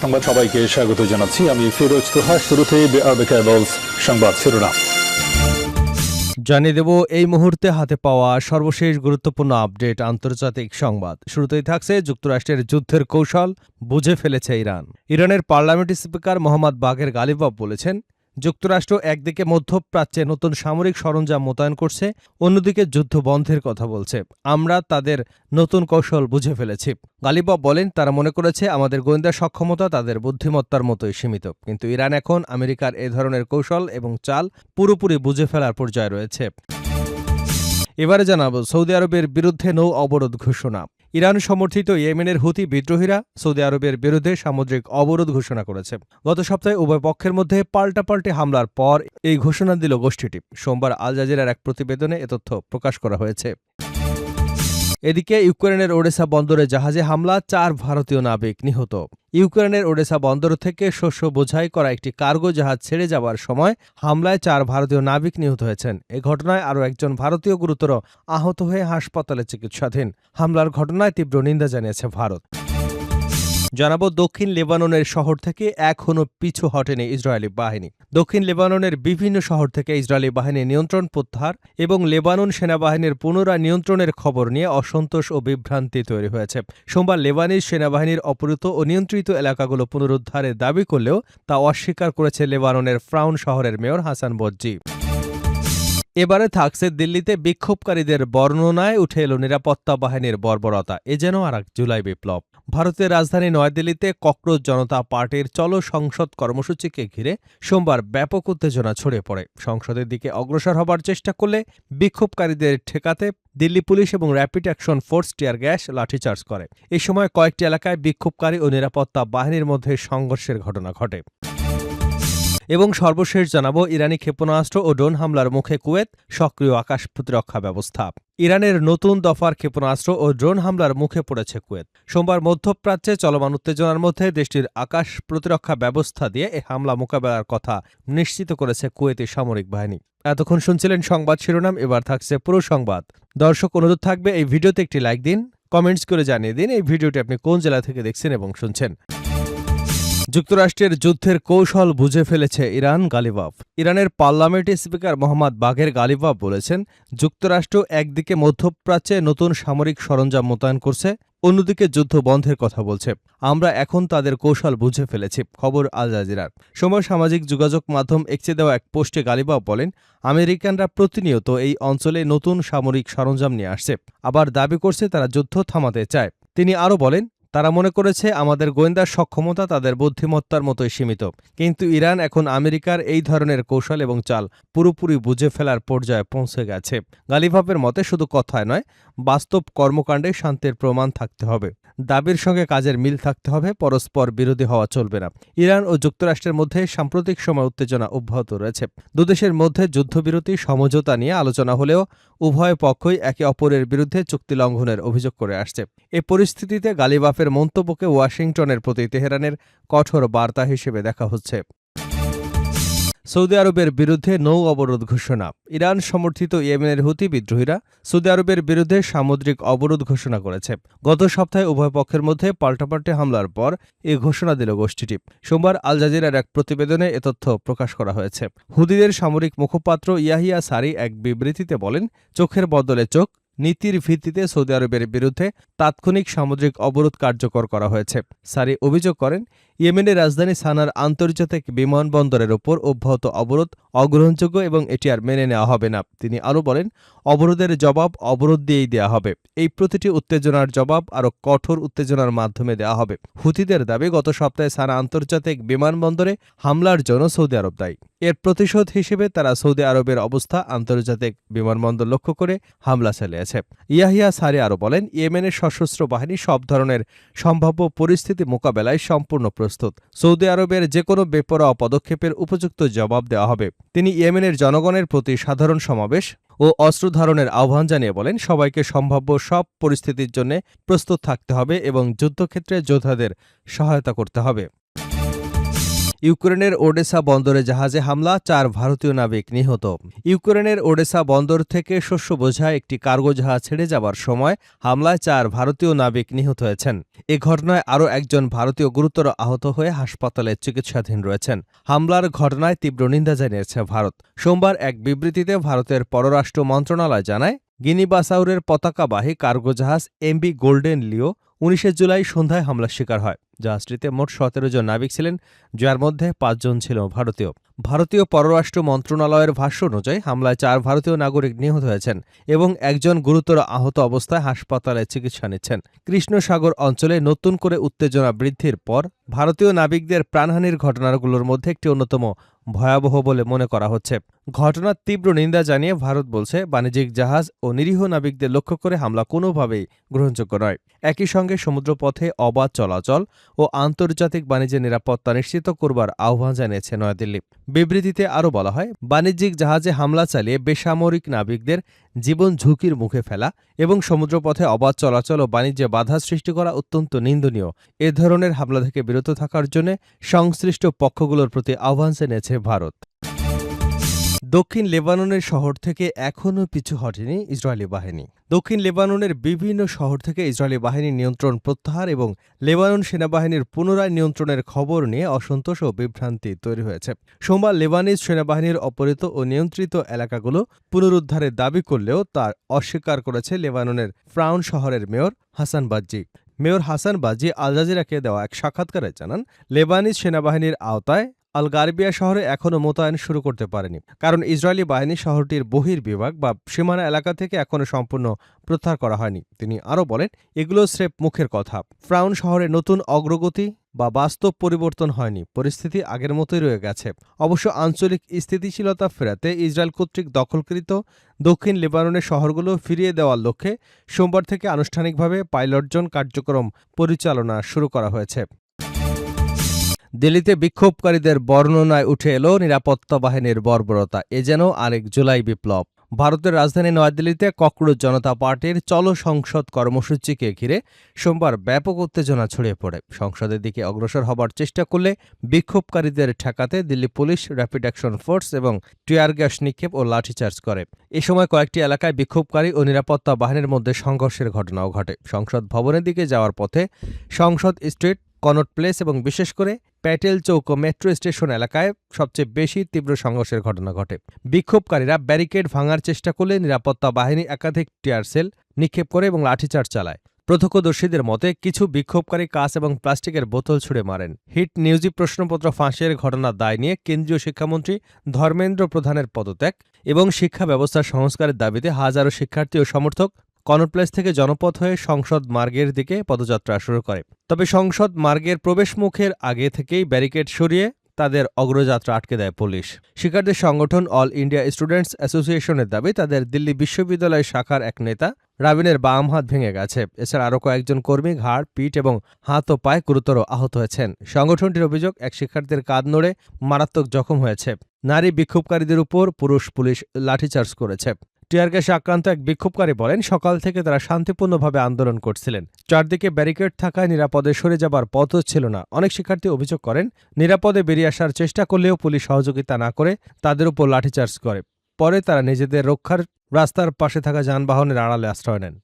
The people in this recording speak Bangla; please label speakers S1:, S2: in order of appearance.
S1: সংবাদ সবাইকে স্বাগত জানাচ্ছি। আমি ফিরোজ তোহা। শুরুতেই সংবাদ শিরোনাম
S2: জানিয়ে দেব এই মুহূর্তে হাতে পাওয়া সর্বশেষ গুরুত্বপূর্ণ আপডেট আন্তর্জাতিক সংবাদ। শুরুতেই থাকছে যুক্তরাষ্ট্রের যুদ্ধের কৌশল বুঝে ফেলেছে ইরান। ইরানের পার্লামেন্ট স্পিকার মোহাম্মদ বাঘের গালিবাফ বলেছেন, যুক্তরাষ্ট্র একদিকে মধ্যপ্রাচ্যে নতুন সামরিক সরঞ্জাম মোতায়েন করছে, অন্যদিকে যুদ্ধ বন্ধের কথা বলছে। আমরা তাদের নতুন কৌশল বুঝে ফেলেছি। গালিবাফ বলেন, তারা মনে করেছে আমাদের গোয়েন্দা সক্ষমতা তাদের বুদ্ধিমত্তার মতোই সীমিত, কিন্তু ইরান এখন আমেরিকার এ ধরনের কৌশল এবং চাল পুরোপুরি বুঝে ফেলার পর্যায়ে রয়েছে। এবারে জানাবো সৌদি আরবের বিরুদ্ধে নৌ অবরোধ ঘোষণা। ইরান সমর্থিত ইয়েমেনের হুতি বিদ্রোহীরা সৌদি আরবের বিরুদ্ধে সামুদ্রিক অবরোধ ঘোষণা করেছে। গত সপ্তাহে উভয় পক্ষের মধ্যে পাল্টাপাল্টি হামলার পর এই ঘোষণা দিল গোষ্ঠীটি। সোমবার আল জাজিরার এক প্রতিবেদনে এ তথ্য প্রকাশ করা হয়েছে। এদিকে ইউক্রেনের ওডেসা বন্দরে জাহাজে হামলা, 4 ভারতীয় নাবিক নিহত। ইউক্রেনের ওডেসা বন্দর থেকে শস্য বোঝাই করা একটি কার্গো জাহাজ ছেড়ে যাওয়ার সময় হামলায় 4 ভারতীয় নাবিক নিহত হয়েছেন। এ ঘটনায় আরও একজন ভারতীয় গুরুতর আহত হয়ে হাসপাতালে চিকিৎসাধীন। হামলার ঘটনায় তীব্র নিন্দা জানিয়েছে ভারত। জানাবো দক্ষিণ লেবাননের শহর থেকে এখনও পিছু হটেনি ইসরায়েলি বাহিনী। দক্ষিণ লেবাননের বিভিন্ন শহর থেকে ইসরায়েলি বাহিনী নিয়ন্ত্রণ প্রত্যাহার এবং লেবানন সেনাবাহিনীর পুনরায় নিয়ন্ত্রণের খবর নিয়ে অসন্তোষ ও বিভ্রান্তি তৈরি হয়েছে। সোমবার লেবানিজ সেনাবাহিনীর অপহৃত ও নিয়ন্ত্রিত এলাকাগুলো পুনরুদ্ধারের দাবি করলেও তা অস্বীকার করেছে লেবাননের ফ্রাউন শহরের মেয়র হাসান বজ্জি। এবারে থাকছে দিল্লিতে বিক্ষোভকারীদের বর্ণনায় উঠে এলো নিরাপত্তা বাহিনীর বর্বরতা। এ যেন আর এক জুলাই বিপ্লব। ভারতের রাজধানী নয়াদিল্লিতে ককরোচ জনতা পার্টির চলো সংসদ কর্মসূচিকে ঘিরে সোমবার ব্যাপক উত্তেজনা ছড়িয়ে পড়ে। সংসদের দিকে অগ্রসর হবার চেষ্টা করলে বিক্ষোভকারীদের ঠেকাতে দিল্লি পুলিশ এবং rapid action force tear gas lathicharge করে। এই সময় কয়েকটি এলাকায় বিক্ষোভকারী ও নিরাপত্তা বাহিনীর মধ্যে সংঘর্ষের ঘটনা ঘটে। এবং সর্বশেষ জানাবো ইরানি ক্ষেপণাস্ত্র ও ড্রোন হামলার মুখে কুয়েত, সক্রিয় আকাশ প্রতিরক্ষা ব্যবস্থা। ইরানের নতুন দফার ক্ষেপণাস্ত্র ও ড্রোন হামলার মুখে পড়েছে কুয়েত। সোমবার মধ্যপ্রাচ্যে চলমান উত্তেজনার মধ্যে দেশটির আকাশ প্রতিরক্ষা ব্যবস্থা দিয়ে এ হামলা মোকাবেলার কথা নিশ্চিত করেছে কুয়েতি সামরিক বাহিনী। এতক্ষণ শুনছিলেন সংবাদ শিরোনাম, এবার থাকছে পুরো সংবাদ। দর্শক, অনুরোধ থাকবে এই ভিডিওতে একটি লাইক দিন, কমেন্টস করে জানিয়ে দিন এই ভিডিওটি আপনি কোন জেলা থেকে দেখছেন এবং শুনছেন। যুক্তরাষ্ট্রের যুদ্ধের কৌশল বুঝে ফেলেছে ইরান, গালিবাফ। ইরানের পার্লামেন্ট স্পিকার মোহাম্মদ বাঘের গালিবাফ বলেছেন, যুক্তরাষ্ট্র একদিকে মধ্যপ্রাচ্যে নতুন সামরিক সরঞ্জাম মোতায়েন করছে, অন্যদিকে যুদ্ধ বন্ধের কথা বলছে। আমরা এখন তাদের কৌশল বুঝে ফেলেছি। খবর আল জাজিরার। সময় সামাজিক যোগাযোগ মাধ্যম এক্সে দেওয়া এক পোস্টে গালিবাফ বলেন, আমেরিকানরা প্রতিনিয়ত এই অঞ্চলে নতুন সামরিক সরঞ্জাম নিয়ে আসছে, আবার দাবি করছে তারা যুদ্ধ থামাতে চায়। তিনি আরও বলেন, তারা মনে করেছে আমাদের গোয়েন্দা সক্ষমতা তাদের বুদ্ধিমত্তার মতোই সীমিত, কিন্তু ইরান এখন আমেরিকার এই ধরনের কৌশল এবং চাল পুরোপুরি বুঝে ফেলার পর্যায়ে পৌঁছে গেছে। গালিবাফের মতে শুধু কথায় নয়, বাস্তব কর্মকাণ্ডে শান্তির প্রমাণ থাকতে হবে, দাবির সঙ্গে কাজের মিল থাকতে হবে, পরস্পর বিরোধী হওয়া চলবে না। ইরান ও যুক্তরাষ্ট্রের মধ্যে সাম্প্রতিক সময় উত্তেজনা অব্যাহত রয়েছে। দুদেশের মধ্যে যুদ্ধবিরতি সমঝোতা নিয়ে আলোচনা হলেও উভয় পক্ষই একে অপরের বিরুদ্ধে চুক্তি লঙ্ঘনের অভিযোগ করে আসছে। এ পরিস্থিতিতে গালিবাফের মন্তব্যকে ওয়াশিংটনের প্রতি তেহরানের কঠোর বার্তা হিসেবে দেখা হচ্ছে। সৌদি আরবের বিরুদ্ধে নৌ অবরোধ ঘোষণা। ইরান সমর্থিত ইয়েমেনের হুতি বিদ্রোহীরা সৌদি আরবের বিরুদ্ধে সামুদ্রিক অবরোধ ঘোষণা করেছে। গত সপ্তাহে উভয় পক্ষের মধ্যে পাল্টাপাল্টি হামলার পর এ ঘোষণা দিল গোষ্ঠীটি। সোমবার আল জাজিরার এক প্রতিবেদনে এ তথ্য প্রকাশ করা হয়েছে। হুতিদের সামরিক মুখপাত্র ইয়াহিয়া সারি এক বিবৃতিতে বলেন, চোখের বদলে চোখ নীতির ভিত্তিতে সৌদি আরবের বিরুদ্ধে তাৎক্ষণিক সামুদ্রিক অবরোধ কার্যকর করা হয়েছে। সারি অভিযোগ করেন, ইয়েমেনের রাজধানী সানার আন্তর্জাতিক বিমানবন্দরের ওপর অব্যাহত অবরোধ অগ্রহণযোগ্য এবং এটি আর মেনে নেওয়া হবে না। তিনি আরও বলেন, অবরোধের জবাব অবরোধ দিয়েই দেওয়া হবে। এই প্রতিটি উত্তেজনার জবাব আরও কঠোর উত্তেজনার মাধ্যমে দেওয়া হবে। হুতিদের দাবি, গত সপ্তাহে সানা আন্তর্জাতিক বিমানবন্দরে হামলার জন্য সৌদি আরব দায়ী। এর প্রতিশোধ হিসেবে তারা সৌদি আরবের অবস্থা আন্তর্জাতিক বিমানবন্দর লক্ষ্য করে হামলা চালিয়েছে। ইয়াহিয়া সারি আরও বলেন, ইয়েমেনের সশস্ত্র বাহিনী সব ধরনের সম্ভাব্য পরিস্থিতি মোকাবেলায় সম্পূর্ণ প্রস্তুত। সৌদি আরবের যে কোনো বেপরোয়া পদক্ষেপের উপযুক্ত জবাব দেওয়া হবে। তিনি ইয়েমেনের জনগণের প্রতি সাধারণ সমাবেশ ও অস্ত্র ধারণের আহ্বান জানিয়ে বলেন, সবাইকে সম্ভাব্য সব পরিস্থিতির জন্য প্রস্তুত থাকতে হবে এবং যুদ্ধক্ষেত্রে যোদ্ধাদের সহায়তা করতে হবে। ইউক্রেনের ওডেসা বন্দরে জাহাজে হামলা, 4 ভারতীয় নাবিক নিহত। ইউক্রেনের ওডেসা বন্দর থেকে শস্য বোঝাই একটি কার্গো জাহাজ ছেড়ে যাবার সময় হামলায় 4 ভারতীয় নাবিক নিহত হয়েছেন। এ ঘটনায় আরও একজন ভারতীয় গুরুতর আহত হয়ে হাসপাতালে চিকিৎসাধীন রয়েছেন। হামলার ঘটনায় তীব্র নিন্দা জানিয়েছে ভারত। সোমবার এক বিবৃতিতে ভারতের পররাষ্ট্র মন্ত্রণালয় জানায়, গিনি-বাসাউরের পতাকাবাহী কার্গো জাহাজ এমবি গোল্ডেন লিও 19 জুলাই সন্ধ্যায় হামলার শিকার হয়। জাহাজটিতে মোট 17 জন নাবিক ছিলেন, যার মধ্যে 5 জন ছিল ভারতীয়। ভারতীয় পররাষ্ট্র মন্ত্রণালয়ের ভাষ্য অনুযায়ী হামলায় 4 ভারতীয় নাগরিক নিহত হয়েছেন এবং একজন গুরুতর আহত অবস্থায় হাসপাতালে চিকিৎসা নিচ্ছেন। কৃষ্ণ সাগর অঞ্চলে নতুন করে উত্তেজনা বৃদ্ধির পর ভারতীয় নাবিকদের প্রাণহানির ঘটনাগুলোর মধ্যে একটি অন্যতম ভয়াবহ বলে মনে করা হচ্ছে। ঘটনার তীব্র নিন্দা জানিয়ে ভারত বলছে, বাণিজ্যিক জাহাজ ও নিরীহ নাবিকদের লক্ষ্য করে হামলা কোনোভাবেই গ্রহণযোগ্য নয়। একই সঙ্গে সমুদ্রপথে অবাধ চলাচল ও আন্তর্জাতিক বাণিজ্যের নিরাপত্তা নিশ্চিত করবার আহ্বান জানিয়েছে নয়াদিল্লি। বিবৃতিতে আরও বলা হয়, বাণিজ্যিক জাহাজে হামলা চালিয়ে বেসামরিক নাবিকদের জীবন ঝুঁকির মুখে ফেলা এবং সমুদ্রপথে অবাধ চলাচল ও বাণিজ্যে বাধা সৃষ্টি করা অত্যন্ত নিন্দনীয়। এ ধরনের হামলা থেকে বিরত থাকার জন্য সংশ্লিষ্ট পক্ষগুলোর প্রতি আহ্বান জানিয়েছে ভারত। দক্ষিণ লেবাননের শহর থেকে এখনও পিছু হটেনি ইসরায়েলি বাহিনী। দক্ষিণ লেবাননের বিভিন্ন শহর থেকে ইসরায়েলি বাহিনীর নিয়ন্ত্রণ প্রত্যাহার এবং লেবানন সেনাবাহিনীর পুনরায় নিয়ন্ত্রণের খবর নিয়ে অসন্তোষ ও বিভ্রান্তি তৈরি হয়েছে। সোমবার লেবানিজ সেনাবাহিনীর অপহৃত ও নিয়ন্ত্রিত এলাকাগুলো পুনরুদ্ধারের দাবি করলেও তা অস্বীকার করেছে লেবাননের ফ্রাউন শহরের মেয়র হাসান বাজ্জি। মেয়র হাসান বাজ্জি আল জাজিরাকে দেওয়া এক সাক্ষাৎকারে জানান, লেবানিজ সেনাবাহিনীর আওতায় আল গারবিয়া শহরে এখনও মোতায়েন শুরু করতে পারেনি, কারণ ইসরায়েলি বাহিনী শহরটির বহির্বিভাগ বা সীমানা এলাকা থেকে এখনও সম্পূর্ণ প্রত্যাহার করা হয়নি। তিনি আরও বলেন, এগুলো স্রেফ মুখের কথা। ফ্রাউন শহরে নতুন অগ্রগতি বা বাস্তব পরিবর্তন হয়নি, পরিস্থিতি আগের মতোই রয়ে গেছে। অবশ্য আঞ্চলিক স্থিতিশীলতা ফেরাতে ইসরায়েল কর্তৃক দখলকৃত দক্ষিণ লেবাননের শহরগুলো ফিরিয়ে দেওয়ার লক্ষ্যে সোমবার থেকে আনুষ্ঠানিকভাবে পাইলটজন কার্যক্রম পরিচালনা শুরু করা হয়েছে। দিল্লিতে বিক্ষোভকারীদের বর্ণনায় উঠে এলো নিরাপত্তা বাহিনীর বর্বরতা। এ যেন আরেক জুলাই বিপ্লব। ভারতের রাজধানী নয়াদিল্লিতে ককরোচ জনতা পার্টির চলো সংসদ কর্মসূচিকে ঘিরে সোমবার ব্যাপক উত্তেজনা ছড়িয়ে পড়ে। সংসদের দিকে অগ্রসর হবার চেষ্টা করলে বিক্ষোভকারীদের ঠেকাতে Delhi police, rapid action force এবং টিয়ার গ্যাস নিক্ষেপ ও লাঠিচার্জ করে। এ সময় কয়েকটি এলাকায় বিক্ষোভকারী ও নিরাপত্তা বাহিনীর মধ্যে সংঘর্ষের ঘটনাও ঘটে। সংসদ ভবনের দিকে যাওয়ার পথে সংসদ স্ট্রিট, কনট প্লেস এবং বিশেষ করে প্যাটেল চৌক ও মেট্রো স্টেশন এলাকায় সবচেয়ে বেশি তীব্র সংঘর্ষের ঘটনা ঘটে। বিক্ষোভকারীরা ব্যারিকেড ভাঙার চেষ্টা করলে নিরাপত্তা বাহিনী একাধিক টিয়ার সেল নিক্ষেপ করে এবং লাঠিচার্জ চালায়। প্রত্যক্ষদর্শীদের মতে কিছু বিক্ষোভকারী কাঁচ এবং প্লাস্টিকের বোতল ছুড়ে মারেন। হিট নিউজে প্রশ্নপত্র ফাঁসের ঘটনার দায় নিয়ে কেন্দ্রীয় শিক্ষামন্ত্রী ধর্মেন্দ্র প্রধানের পদত্যাগ এবং শিক্ষা ব্যবস্থার সংস্কারের দাবিতে হাজারো শিক্ষার্থী ও সমর্থক কনট প্লেস থেকে জনপথ হয়ে সংসদ মার্গের দিকে পদযাত্রা শুরু করে। তবে সংসদ মার্গের প্রবেশমুখের আগে থেকেই ব্যারিকেড সরিয়ে তাদের অগ্রযাত্রা আটকে দেয় পুলিশ। শিক্ষার্থীর সংগঠন অল ইন্ডিয়া স্টুডেন্টস অ্যাসোসিয়েশনের দাবি, তাদের দিল্লি বিশ্ববিদ্যালয় শাখার এক নেতা রাবিনের বাম হাত ভেঙে গেছে। এছাড়া আরও কয়েকজন কর্মী ঘাড়, পিঠ এবং হাত ও পায়ে গুরুতর আহত হয়েছেন। সংগঠনটির অভিযোগ, এক শিক্ষার্থীর কাঁধ নড়ে মারাত্মক জখম হয়েছে। নারী বিক্ষোভকারীদের উপর পুলিশ লাঠিচার্জ করেছে। টিয়ার গ্যাসে আক্রান্ত এক বিক্ষোভকারী বলেন, সকাল থেকে তারা শান্তিপূর্ণভাবে আন্দোলন করছিলেন। চারদিকে ব্যারিকেড থাকায় নিরাপদে সরে যাবার পথও ছিল না। অনেক শিক্ষার্থী অভিযোগ করেন, নিরাপদে বেরিয়ে আসার চেষ্টা করলেও পুলিশ সহযোগিতা না করে তাদের উপর লাঠিচার্জ করে। পরে তারা নিজেদের রক্ষার রাস্তার পাশে থাকা যানবাহনের আড়ালে আশ্রয় নেন।